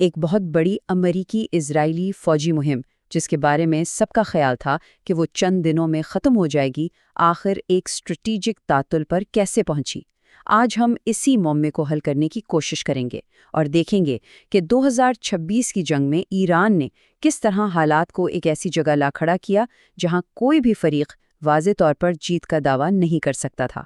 ایک بہت بڑی امریکی اسرائیلی فوجی مہم جس کے بارے میں سب کا خیال تھا کہ وہ چند دنوں میں ختم ہو جائے گی، آخر ایک اسٹریٹجک تعطل پر کیسے پہنچی؟ آج ہم اسی معمے کو حل کرنے کی کوشش کریں گے اور دیکھیں گے کہ 2026 کی جنگ میں ایران نے کس طرح حالات کو ایک ایسی جگہ لا کھڑا کیا جہاں کوئی بھی فریق واضح طور پر جیت کا دعویٰ نہیں کر سکتا تھا۔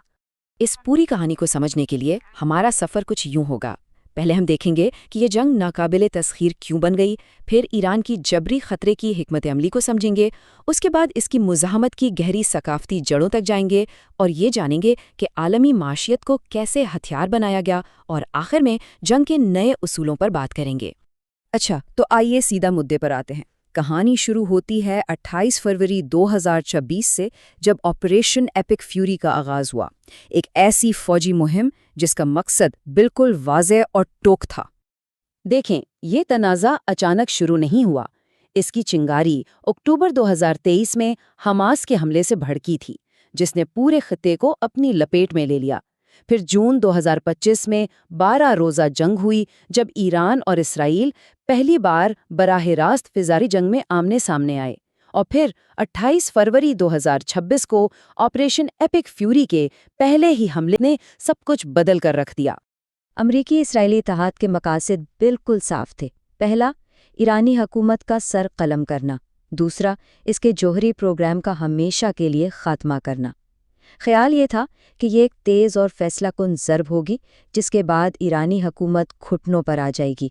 اس پوری کہانی کو سمجھنے کے لیے ہمارا سفر کچھ یوں ہوگا۔ پہلے ہم دیکھیں گے کہ یہ جنگ ناقابل تسخیر کیوں بن گئی، پھر ایران کی جبری خطرے کی حکمت عملی کو سمجھیں گے، اس کے بعد اس کی مزاحمت کی گہری ثقافتی جڑوں تک جائیں گے اور یہ جانیں گے کہ عالمی معیشت کو کیسے ہتھیار بنایا گیا، اور آخر میں جنگ کے نئے اصولوں پر بات کریں گے۔ اچھا، تو آئیے سیدھا مدعے پر آتے ہیں۔ کہانی شروع ہوتی ہے 28 فروری 2026 سے، جب آپریشن ایپک فیوری کا آغاز ہوا، ایک ایسی فوجی مہم جس کا مقصد بالکل واضح اور ٹوک تھا۔ دیکھیں، یہ تنازع اچانک شروع نہیں ہوا۔ اس کی چنگاری اکتوبر 2023 میں حماس کے حملے سے بھڑکی تھی، جس نے پورے خطے کو اپنی لپیٹ میں لے لیا۔ پھر جون 2025 میں 12 روزہ جنگ ہوئی، جب ایران اور اسرائیل پہلی بار براہ راست فضائی جنگ میں آمنے سامنے آئے، اور پھر 28 فروری 2026 کو آپریشن ایپک فیوری کے پہلے ہی حملے نے سب کچھ بدل کر رکھ دیا۔ امریکی اسرائیلی اتحاد کے مقاصد بالکل صاف تھے۔ پہلا، ایرانی حکومت کا سر قلم کرنا۔ دوسرا، اس کے جوہری پروگرام کا ہمیشہ کے لیے خاتمہ کرنا۔ خیال یہ تھا کہ یہ ایک تیز اور فیصلہ کن ضرب ہوگی جس کے بعد ایرانی حکومت گھٹنوں پر آ جائے گی۔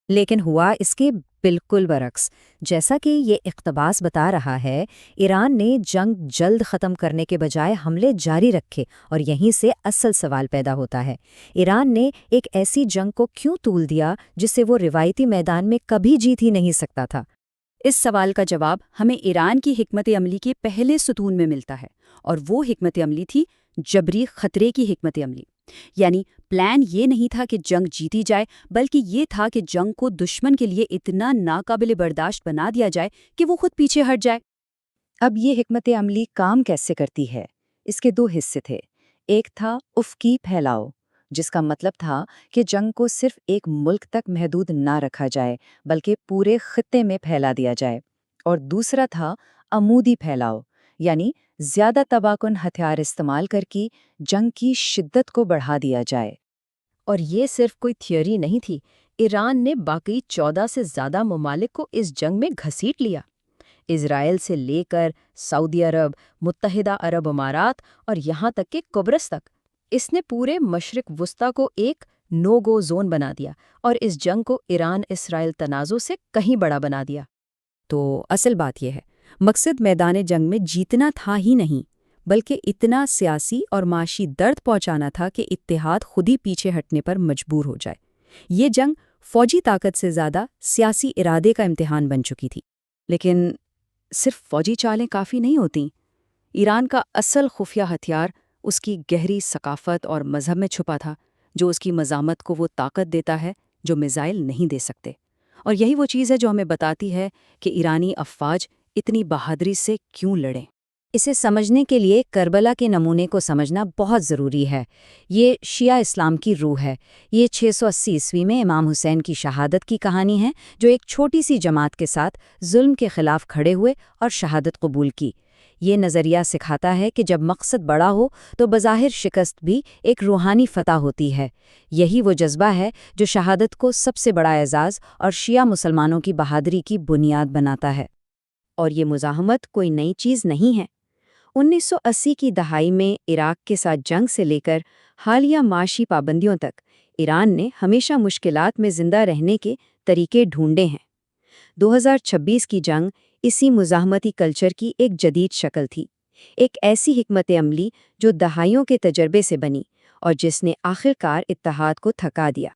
لیکن ہوا اس کے بالکل برعکس۔ جیسا کہ یہ اقتباس بتا رہا ہے، ایران نے جنگ جلد ختم کرنے کے بجائے حملے جاری رکھے، اور یہیں سے اصل سوال پیدا ہوتا ہے۔ ایران نے ایک ایسی جنگ کو کیوں طول دیا جس سے وہ روایتی میدان میں کبھی جیت ہی نہیں سکتا تھا؟ اس سوال کا جواب ہمیں ایران کی حکمت عملی کے پہلے ستون میں ملتا ہے، اور وہ حکمت عملی تھی جبری خطرے کی حکمت عملی۔ یعنی پلان یہ نہیں تھا کہ جنگ جیتی جائے، بلکہ یہ تھا کہ جنگ کو دشمن کے لیے اتنا ناقابل برداشت بنا دیا جائے کہ وہ خود پیچھے ہٹ جائے۔ اب یہ حکمت عملی کام کیسے کرتی ہے؟ اس کے دو حصے تھے۔ ایک تھا افقی پھیلاؤ، جس کا مطلب تھا کہ جنگ کو صرف ایک ملک تک محدود نہ رکھا جائے بلکہ پورے خطے میں پھیلا دیا جائے، اور دوسرا تھا عمودی پھیلاؤ، یعنی زیادہ تباہ کن ہتھیار استعمال کر کے جنگ کی شدت کو بڑھا دیا جائے۔ اور یہ صرف کوئی تھیوری نہیں تھی، ایران نے باقی 14 سے زیادہ ممالک کو اس جنگ میں گھسیٹ لیا۔ اسرائیل سے لے کر سعودی عرب، متحدہ عرب امارات اور یہاں تک کہ قبرص تک، اس نے پورے مشرق وسطیٰ کو ایک نو گو زون بنا دیا اور اس جنگ کو ایران اسرائیل تنازع سے کہیں بڑا بنا دیا۔ تو اصل بات یہ ہے، مقصد میدان جنگ میں جیتنا تھا ہی نہیں، بلکہ اتنا سیاسی اور معاشی درد پہنچانا تھا کہ اتحاد خود ہی پیچھے ہٹنے پر مجبور ہو جائے۔ یہ جنگ فوجی طاقت سے زیادہ سیاسی ارادے کا امتحان بن چکی تھی۔ لیکن صرف فوجی چالیں کافی نہیں ہوتیں۔ ایران کا اصل خفیہ ہتھیار اس کی گہری ثقافت اور مذہب میں چھپا تھا، جو اس کی مزاحمت کو وہ طاقت دیتا ہے جو میزائل نہیں دے سکتے۔ اور یہی وہ چیز ہے جو ہمیں بتاتی ہے کہ ایرانی افواج اتنی بہادری سے کیوں لڑیں۔ اسے سمجھنے کے لیے کربلا کے نمونے کو سمجھنا بہت ضروری ہے۔ یہ شیعہ اسلام کی روح ہے۔ یہ 680 میں امام حسین کی شہادت کی کہانی ہے، جو ایک چھوٹی سی جماعت کے ساتھ ظلم کے خلاف کھڑے ہوئے اور شہادت قبول کی۔ یہ نظریہ سکھاتا ہے کہ جب مقصد بڑا ہو تو بظاہر شکست بھی ایک روحانی فتح ہوتی ہے۔ یہی وہ جذبہ ہے جو شہادت کو سب سے بڑا اعزاز اور شیعہ مسلمانوں کی بہادری کی بنیاد بناتا ہے۔ اور یہ مزاحمت کوئی نئی چیز نہیں ہے۔ 1980 کی دہائی میں عراق کے ساتھ جنگ سے لے کر حالیہ معاشی پابندیوں تک ایران نے ہمیشہ مشکلات میں زندہ رہنے کے طریقے ڈھونڈے ہیں۔ 2026 کی جنگ اسی مزاحمتی کلچر کی ایک جدید شکل تھی، ایک ایسی حکمت عملی جو دہائیوں کے تجربے سے بنی اور جس نے آخرکار اتحاد کو تھکا دیا۔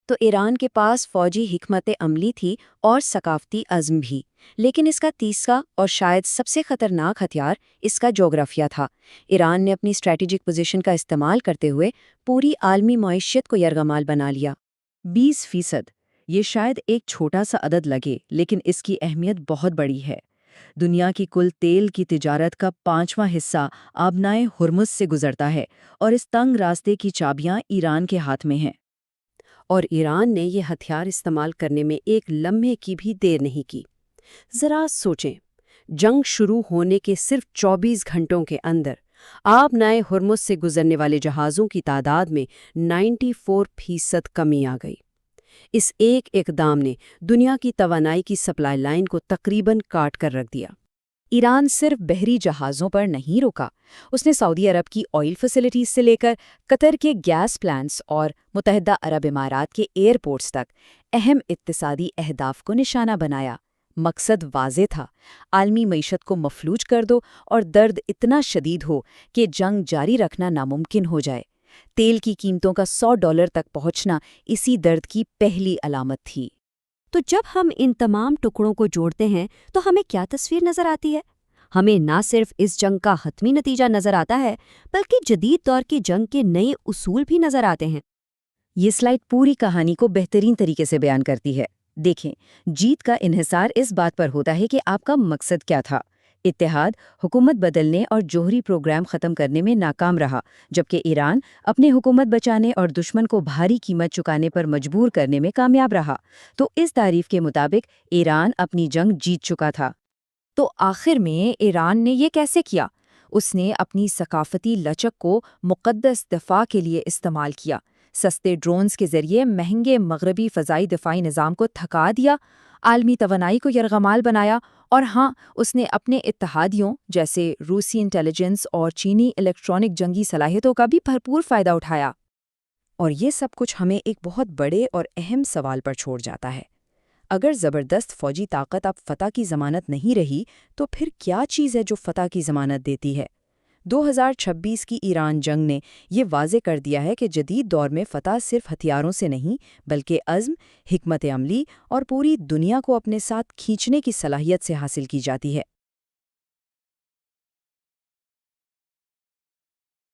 تو ایران کے پاس فوجی حکمت عملی تھی اور ثقافتی عزم بھی، لیکن اس کا تیسرا اور شاید سب سے خطرناک ہتھیار اس کا جغرافیہ تھا۔ ایران نے اپنی اسٹریٹجک پوزیشن کا استعمال کرتے ہوئے پوری عالمی معیشت کو یرغمال بنا لیا۔ 20%، یہ شاید ایک چھوٹا سا عدد لگے، لیکن اس کی اہمیت بہت بڑی ہے۔ دنیا کی کل تیل کی تجارت کا 5واں حصہ آبنائے ہرمز سے گزرتا ہے، اور اس تنگ راستے کی چابیاں ایران کے ہاتھ میں ہیں۔ اور ایران نے یہ ہتھیار استعمال کرنے میں ایک لمحے کی بھی دیر نہیں کی۔ ذرا سوچیں، جنگ شروع ہونے کے صرف 24 گھنٹوں کے اندر آبنائے ہرمز سے گزرنے والے جہازوں کی تعداد میں 94% کمی آ گئی۔ اس ایک اقدام نے دنیا کی توانائی کی سپلائی لائن کو تقریباً کاٹ کر رکھ دیا۔ ایران صرف بحری جہازوں پر نہیں رکا، اس نے سعودی عرب کی آئل فیسلٹیز سے لے کر قطر کے گیس پلانٹس اور متحدہ عرب امارات کے ایئرپورٹس تک اہم اقتصادی اہداف کو نشانہ بنایا۔ مقصد واضح تھا، عالمی معیشت کو مفلوج کر دو اور درد اتنا شدید ہو کہ جنگ جاری رکھنا ناممکن ہو جائے۔ تیل کی قیمتوں کا $100 تک پہنچنا اسی درد کی پہلی علامت تھی۔ تو جب ہم ان تمام ٹکڑوں کو جوڑتے ہیں تو ہمیں کیا تصویر نظر آتی ہے؟ ہمیں نہ صرف اس جنگ کا حتمی نتیجہ نظر آتا ہے بلکہ جدید دور کی جنگ کے نئے اصول بھی نظر آتے ہیں۔ یہ سلائیڈ پوری کہانی کو بہترین طریقے سے بیان کرتی ہے۔ دیکھیں، جیت کا انحصار اس بات پر ہوتا ہے کہ آپ کا مقصد کیا تھا۔ اتحاد حکومت بدلنے اور جوہری پروگرام ختم کرنے میں ناکام رہا، جبکہ ایران اپنے حکومت بچانے اور دشمن کو بھاری قیمت چکانے پر مجبور کرنے میں کامیاب رہا۔ تو اس تعریف کے مطابق ایران اپنی جنگ جیت چکا تھا۔ تو آخر میں ایران نے یہ کیسے کیا؟ اس نے اپنی ثقافتی لچک کو مقدس دفاع کے لیے استعمال کیا۔ سستے ڈرونز کے ذریعے مہنگے مغربی فضائی دفاعی نظام کو تھکا دیا، عالمی توانائی کو یرغمال بنایا، اور ہاں، اس نے اپنے اتحادیوں جیسے روسی انٹیلیجنس اور چینی الیکٹرانک جنگی صلاحیتوں کا بھی بھرپور فائدہ اٹھایا۔ اور یہ سب کچھ ہمیں ایک بہت بڑے اور اہم سوال پر چھوڑ جاتا ہے۔ اگر زبردست فوجی طاقت اب فتح کی ضمانت نہیں رہی، تو پھر کیا چیز ہے جو فتح کی ضمانت دیتی ہے؟ 2026 کی ایران جنگ نے یہ واضح کر دیا ہے کہ جدید دور میں فتح صرف ہتھیاروں سے نہیں بلکہ عزم، حکمت عملی اور پوری دنیا کو اپنے ساتھ کھینچنے کی صلاحیت سے حاصل کی جاتی ہے۔